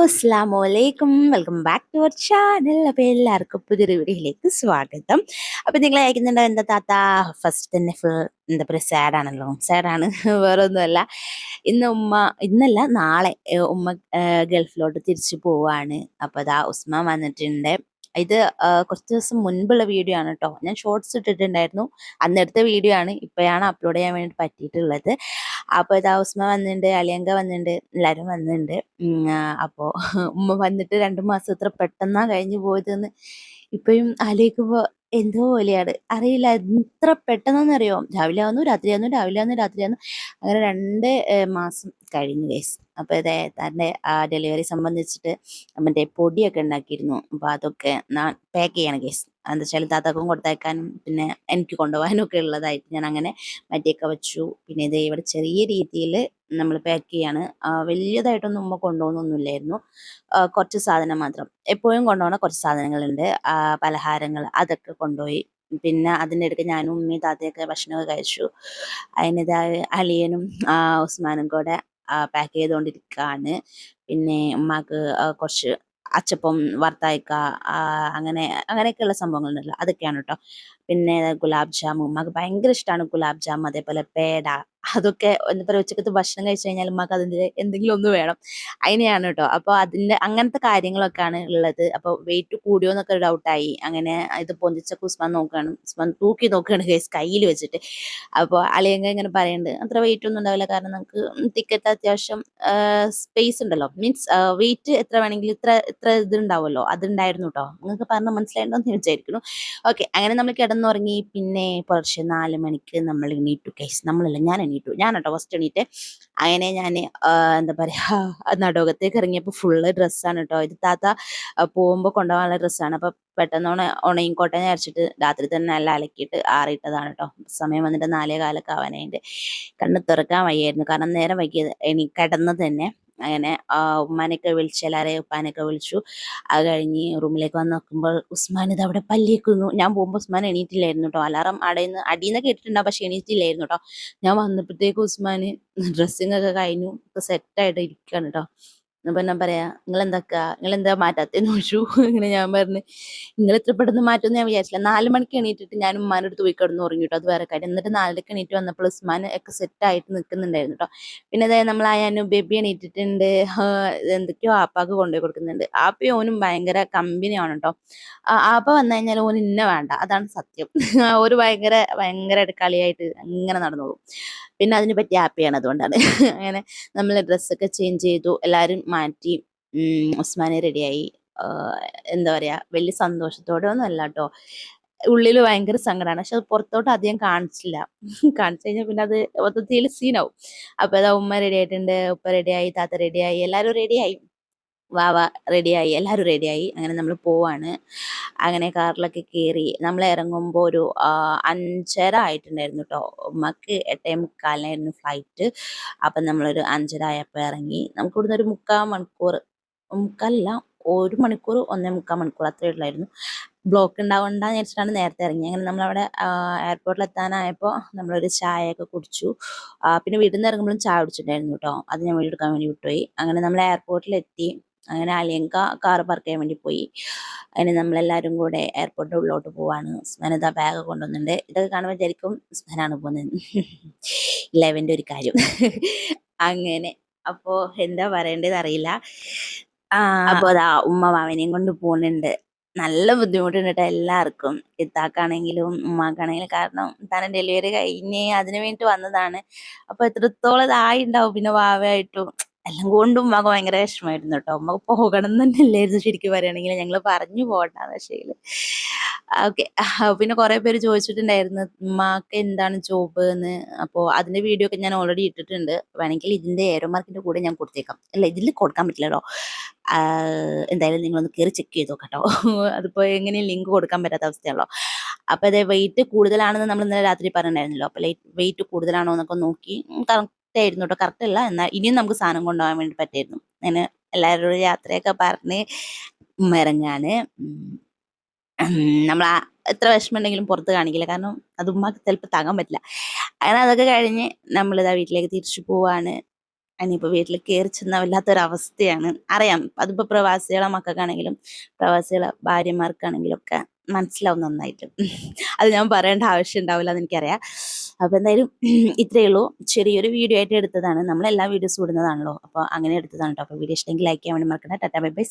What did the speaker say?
അസ്സലാമലൈക്കും, welcome back to our channel. അപ്പോൾ എല്ലാവർക്കും പുതിയൊരു വീഡിയോയിലേക്ക് സ്വാഗതം. അപ്പോൾ നിങ്ങൾ അയക്കുന്നുണ്ടോ എന്താ താത്ത? ഫസ്റ്റ് തന്നെ ഫുൾ എന്താ പറയുക, സാഡാണല്ലോ. സാഡാണ്, വേറെ ഒന്നുമല്ല. ഇന്നല്ല നാളെ ഉമ്മ ഗൾഫിലോട്ട് തിരിച്ചു പോവാണ്. അപ്പോൾ അതാ ഉസ്മാൻ വന്നിട്ടുണ്ട്. ഇത് കുറച്ച് ദിവസം മുൻപുള്ള വീഡിയോ ആണ് കേട്ടോ. ഞാൻ ഷോർട്സ് ഇട്ടിട്ടുണ്ടായിരുന്നു, അന്നെടുത്ത വീഡിയോ ആണ്. ഇപ്പോഴാണ് അപ്ലോഡ് ചെയ്യാൻ വേണ്ടി പറ്റിയിട്ടുള്ളത്. അപ്പോൾ ഇതാ ഉസ്മാൻ വന്നിട്ടുണ്ട്, അളിയങ്ക വന്നിട്ടുണ്ട്, എല്ലാവരും വന്നിട്ടുണ്ട്. അപ്പോൾ ഉമ്മ വന്നിട്ട് 2 മാസം ഇത്ര പെട്ടെന്നാ കഴിഞ്ഞു പോയതെന്ന് ഇപ്പോഴും ആലോചിക്കുമ്പോൾ എന്തോ പോലെയാണ്. അറിയില്ല എത്ര പെട്ടെന്നറിയോ. രാവിലെ ആവുന്നു രാത്രിയാവുന്നു, രാവിലെ ആവുന്നു രാത്രിയാവുന്നു, അങ്ങനെ 2 മാസം കഴിഞ്ഞു ഗൈസ്. അപ്പോൾ ഇതേ തൻ്റെ ഡെലിവറി സംബന്ധിച്ചിട്ട് മറ്റേ പൊടിയൊക്കെ ഉണ്ടാക്കിയിരുന്നു. അപ്പോൾ അതൊക്കെ ഞാൻ പാക്ക് ചെയ്യണം ഗൈസ്. എന്താ വെച്ചാൽ താത്താക്കും കൊടുത്തയക്കാനും പിന്നെ എനിക്ക് കൊണ്ടുപോകാനും ഒക്കെ ഉള്ളതായിട്ട് ഞാൻ അങ്ങനെ മാറ്റിയൊക്കെ വെച്ചു. പിന്നെ ഇത് ഇവിടെ ചെറിയ രീതിയിൽ നമ്മൾ പാക്ക് ചെയ്യാണ്. വലിയതായിട്ടൊന്നും ഉമ്മ കൊണ്ടുപോകുന്നൊന്നുമില്ലായിരുന്നു. കുറച്ച് സാധനം മാത്രം. എപ്പോഴും കൊണ്ടുപോകുന്ന കുറച്ച് സാധനങ്ങളുണ്ട്, പലഹാരങ്ങൾ, അതൊക്കെ കൊണ്ടുപോയി. പിന്നെ അതിൻ്റെ ഇടയ്ക്ക് ഞാനും ഉമ്മയും താത്തയൊക്കെ ഭക്ഷണമൊക്കെ കഴിച്ചു. അതിനിതായ അളിയനും ഉസ്മാനും കൂടെ പാക്ക് ചെയ്തുകൊണ്ടിരിക്കുകയാണ്. പിന്നെ ഉമ്മാക്ക് കുറച്ച് അച്ചപ്പം വറുത്തയക്ക, അങ്ങനെയൊക്കെയുള്ള സംഭവങ്ങളുണ്ടല്ലോ, അതൊക്കെയാണ് കേട്ടോ. പിന്നെ ഗുലാബ് ജാമുൻ, ഉമ്മാക്ക് ഭയങ്കര ഇഷ്ടമാണ് ഗുലാബ് ജാമുൻ. അതേപോലെ പേട, അതൊക്കെ എന്താ പറയുക, ഉച്ചക്കത്തെ ഭക്ഷണം കഴിച്ചു കഴിഞ്ഞാൽ ഉമ്മാക്ക് അതിൻ്റെ എന്തെങ്കിലും ഒന്ന് വേണം. അതിനെയാണ് കേട്ടോ. അപ്പോൾ അതിൻ്റെ അങ്ങനത്തെ കാര്യങ്ങളൊക്കെയാണ് ഉള്ളത്. അപ്പോൾ വെയിറ്റ് കൂടിയോ എന്നൊക്കെ ഒരു ഡൗട്ടായി. അങ്ങനെ ഇത് പൊന്തിച്ചൊക്കെ ഉസ്മാൻ നോക്കുകയാണ്. ഉസ്മാൻ തൂക്കി നോക്കുകയാണ് കേസ് കയ്യിൽ വെച്ചിട്ട്. അപ്പോൾ അളിയങ്ക ഇങ്ങനെ പറയുന്നുണ്ട്, അത്ര വെയിറ്റ് ഒന്നും ഉണ്ടാവില്ല, കാരണം നമുക്ക് ടിക്കറ്റ് അത്യാവശ്യം സ്പേസ് ഉണ്ടല്ലോ, മീൻസ് വെയിറ്റ് എത്ര വേണമെങ്കിലും ഇത്ര ഇത്ര ഇതുണ്ടാവുമല്ലോ, അതുണ്ടായിരുന്നു കേട്ടോ. നിങ്ങൾക്ക് പറഞ്ഞാൽ മനസ്സിലായിട്ടുണ്ടോ എന്ന് വിചാരിക്കുന്നു. ഓക്കെ, അങ്ങനെ നമ്മൾ കിടന്നുറങ്ങി. പിന്നെ പുലർച്ചെ 4 മണിക്ക് നമ്മൾ എണീറ്റു കേസ്. നമ്മളല്ല, ഞാൻ എണീറ്റു. ഞാൻ കേട്ടോ ഫസ്റ്റ് എണീറ്റ്. അങ്ങനെ ഞാൻ എന്താ പറയുക, നടുവകത്തേക്ക് ഇറങ്ങിയപ്പോൾ ഫുള്ള് ഡ്രസ്സാണ് കേട്ടോ. ഇത് താത്ത പോകുമ്പോൾ കൊണ്ടുപോകാനുള്ള ഡ്രസ്സാണ്. അപ്പോൾ പെട്ടെന്ന് ഉണങ്ങിക്കോട്ടെ എന്ന് വിചാരിച്ചിട്ട് രാത്രി തന്നെ എല്ലാം അലക്കിയിട്ട് ആറിയിട്ടതാണ് കേട്ടോ. സമയം വന്നിട്ട് 4:15 ആവാനായിട്ട്. കണ്ണ് തുറക്കാൻ വയ്യായിരുന്നു, കാരണം നേരം വൈകിയത് കിടന്നത് തന്നെ. അങ്ങനെ ഉമ്മാനെയൊക്കെ വിളിച്ചു, എല്ലാവരെയും ഉപ്പാനെയൊക്കെ വിളിച്ചു. അത് കഴിഞ്ഞ് റൂമിലേക്ക് വന്ന് നോക്കുമ്പോൾ ഉസ്മാൻ ഇത് അവിടെ പല്ലിക്കുന്നു. ഞാൻ പോകുമ്പോൾ ഉസ്മാൻ എണീറ്റില്ലായിരുന്നു കേട്ടോ. അലാറം അടിയെന്ന് കേട്ടിട്ടുണ്ടാവും, പക്ഷെ എണീറ്റില്ലായിരുന്നു കേട്ടോ. ഞാൻ വന്നപ്പോഴത്തേക്ക് ഉസ്മാൻ ഡ്രസ്സിങ് ഒക്കെ കഴിഞ്ഞു, സെറ്റായിട്ട് ഇരിക്കുകയാണ് കേട്ടോ. അപ്പം ഞാൻ പറയാ, നിങ്ങളെന്താ മാറ്റാത്തേന്ന് ചോദിച്ചു. ഇങ്ങനെ ഞാൻ പറഞ്ഞു, നിങ്ങൾ ഇത്ര പെട്ടെന്ന് മാറ്റുമെന്ന് ഞാൻ വിചാരിച്ചില്ല. 4 മണിക്ക് എണീറ്റിട്ട് ഞാൻ ഉമ്മാൻ്റെ അടുത്ത് പോയി കിടന്ന് ഉറങ്ങി കേട്ടോ. അത് വേറെ കാര്യം. എന്നിട്ട് 4:00 എണീറ്റ് വന്നപ്പോൾ ഉസ്മാൻ ഒക്കെ സെറ്റായിട്ട് നിൽക്കുന്നുണ്ടായിരുന്നു കേട്ടോ. പിന്നെ അതായത് നമ്മൾ ആയാനും ബേബി എണീറ്റിട്ടുണ്ട്. എന്തൊക്കെയോ ആപ്പാക്ക് കൊണ്ടുപോയി കൊടുക്കുന്നുണ്ട്. ആപ്പയും ഓനും ഭയങ്കര കമ്പനിയാണ് കേട്ടോ. ആപ്പ വന്നു കഴിഞ്ഞാൽ ഓന് ഇന്ന വേണ്ട, അതാണ് സത്യം. ഒരു ഭയങ്കരമായിട്ട് കളിയായിട്ട് അങ്ങനെ നടന്നോളും. പിന്നെ അതിന് പറ്റിയ ഹാപ്പിയാണ്, അതുകൊണ്ടാണ്. അങ്ങനെ നമ്മൾ ഡ്രസ്സൊക്കെ ചേഞ്ച് ചെയ്തു, എല്ലാവരും മാറ്റി. ഉസ്മാനെ റെഡിയായി. എന്താ പറയുക, വലിയ സന്തോഷത്തോടെ ഒന്നും അല്ല കേട്ടോ. ഉള്ളിൽ ഭയങ്കര സങ്കടമാണ്, പക്ഷെ അത് പുറത്തോട്ട് അധികം കാണിച്ചില്ല. കാണിച്ചു കഴിഞ്ഞാൽ പിന്നെ അത് മൊത്തത്തിൽ സീനാവും. അപ്പോൾ അതാ ഉമ്മ റെഡി ആയിട്ടുണ്ട്, ഉപ്പ റെഡിയായി, താത്ത റെഡിയായി, എല്ലാവരും റെഡിയായി. വാവ റെഡിയായി, എല്ലാവരും റെഡിയായി. അങ്ങനെ നമ്മൾ പോവാണ്. അങ്ങനെ കാറിലൊക്കെ കയറി നമ്മൾ ഇറങ്ങുമ്പോൾ ഒരു 5:30 ആയിട്ടുണ്ടായിരുന്നു കേട്ടോ. ഉമ്മക്ക് 8:45 ഫ്ലൈറ്റ്. അപ്പം നമ്മളൊരു 5:30 ആയപ്പോൾ ഇറങ്ങി. നമുക്ക് ഇവിടുന്ന് ഒരു 3/4 മണിക്കൂർ, മുക്കാലല്ല, 1 മണിക്കൂർ 1.25 മണിക്കൂർ അത്രയേ ഉള്ളായിരുന്നു. ബ്ലോക്ക് ഉണ്ടാവണ്ടെന്ന് വിചാരിച്ചിട്ടാണ് നേരത്തെ ഇറങ്ങി. അങ്ങനെ നമ്മളവിടെ എയർപോർട്ടിൽ എത്താനായപ്പോൾ നമ്മളൊരു ചായയൊക്കെ കുടിച്ചു. പിന്നെ വീട്ടിൽ നിന്ന് ഇറങ്ങുമ്പോഴും ചായ കുടിച്ചിട്ടുണ്ടായിരുന്നു കേട്ടോ. അത് ഞാൻ വീഡിയോ എടുക്കാൻ വേണ്ടി വിട്ടുപോയി. അങ്ങനെ നമ്മൾ എയർപോർട്ടിലെത്തി. അങ്ങനെ അളിയങ്ക കാറ് പാർക്ക് ചെയ്യാൻ വേണ്ടി പോയി. അതിന് നമ്മളെല്ലാവരും കൂടെ എയർപോർട്ടിൻ്റെ ഉള്ളിലോട്ട് പോവാണ്. ഉസ്മാനത് ആ ബാഗ് കൊണ്ടുവന്നിട്ടുണ്ട്. ഇതൊക്കെ കാണുമ്പോൾ വിചാരിക്കും ഉസ്മാനാണ് പോകുന്നത്. ഇലവൻ്റെ ഒരു കാര്യം. അങ്ങനെ അപ്പോൾ എന്താ പറയേണ്ടത് അറിയില്ല. അപ്പോൾ അതാ ഉമ്മ മാവനെയും കൊണ്ട് പോകുന്നുണ്ട്. നല്ല ബുദ്ധിമുട്ടുണ്ട് കേട്ടോ എല്ലാവർക്കും, ഇത്താക്കാണെങ്കിലും ഉമ്മാക്കാണെങ്കിലും. കാരണം താൻ ഡെലിവറി കഴിഞ്ഞ് അതിന് വേണ്ടിയിട്ട് വന്നതാണ്. അപ്പോൾ എത്രത്തോളം ഇതായി ഉണ്ടാവും. പിന്നെ വാവയായിട്ടും എല്ലാം കൊണ്ടും ഉമ്മക്ക് ഭയങ്കര വിഷമമായിരുന്നു കേട്ടോ. ഉമ്മക്ക് പോകണം എന്ന് തന്നെ അല്ലായിരുന്നു ശരിക്കും പറയുകയാണെങ്കിൽ. ഞങ്ങൾ പറഞ്ഞു പോകണ്ട പക്ഷേ. ഓക്കെ. പിന്നെ കുറേ പേര് ചോദിച്ചിട്ടുണ്ടായിരുന്നു ഉമ്മാക്ക് എന്താണ് ജോബ് എന്ന്. അപ്പോൾ അതിൻ്റെ വീഡിയോ ഒക്കെ ഞാൻ ഓൾറെഡി ഇട്ടിട്ടുണ്ട്. വേണമെങ്കിൽ ഇതിൻ്റെ ഏരോ മാർക്കിൻ്റെ കൂടെ ഞാൻ കൊടുത്തേക്കാം. അല്ല, ഇതിൽ കൊടുക്കാൻ പറ്റില്ലല്ലോ. എന്തായാലും നിങ്ങളൊന്ന് കയറി ചെക്ക് ചെയ്ത് നോക്കട്ടോ. അതിപ്പോൾ എങ്ങനെയും ലിങ്ക് കൊടുക്കാൻ പറ്റാത്ത അവസ്ഥയാണല്ലോ. അപ്പോൾ അതേ വെയിറ്റ് കൂടുതലാണെന്ന് നമ്മൾ ഇന്നലെ രാത്രി പറഞ്ഞിട്ടുണ്ടായിരുന്നല്ലോ. അപ്പോൾ വെയിറ്റ് കൂടുതലാണോ എന്നൊക്കെ നോക്കി കറക്റ്റ് ആയിരുന്നു കേട്ടോ. കറക്റ്റ് അല്ല, എന്നാൽ ഇനിയും നമുക്ക് സാധനം കൊണ്ടുപോകാൻ വേണ്ടി പറ്റായിരുന്നു. അങ്ങനെ എല്ലാവരോടും യാത്രയൊക്കെ പറഞ്ഞ് ഇറങ്ങാണ്. നമ്മൾ എത്ര വിഷമം ഉണ്ടെങ്കിലും പുറത്ത് കാണിക്കില്ല, കാരണം അത് ഉമ്മാക്ക് ചിലപ്പോൾ താങ്ങാൻ പറ്റില്ല. അങ്ങനെ അതൊക്കെ കഴിഞ്ഞ് നമ്മളിതാ വീട്ടിലേക്ക് തിരിച്ചു പോവാണ്. ഇനിയിപ്പോൾ വീട്ടിൽ കയറി ചെന്ന വല്ലാത്തൊരവസ്ഥയാണ്. അറിയാം അതിപ്പോൾ പ്രവാസികളെ മക്കൾക്കാണെങ്കിലും പ്രവാസികളെ ഭാര്യമാർക്കാണെങ്കിലും ഒക്കെ മനസ്സിലാവും നന്നായിട്ട്. അത് ഞാൻ പറയേണ്ട ആവശ്യം ഉണ്ടാവില്ല എന്ന് എനിക്കറിയാം. അപ്പോൾ എന്തായാലും ഇത്രയേ ഉള്ളൂ. ചെറിയൊരു വീഡിയോ ആയിട്ട് എടുത്തതാണ്. നമ്മളെല്ലാ വീഡിയോസും ഇടുന്നതാണല്ലോ. അപ്പോൾ അങ്ങനെ എടുത്തതാണ് കേട്ടോ. അപ്പോൾ വീഡിയോ ഇഷ്ടമെങ്കിൽ ലൈക്ക് ചെയ്യാൻ വേണ്ടി മറക്കണ്ട. Tata bye bye.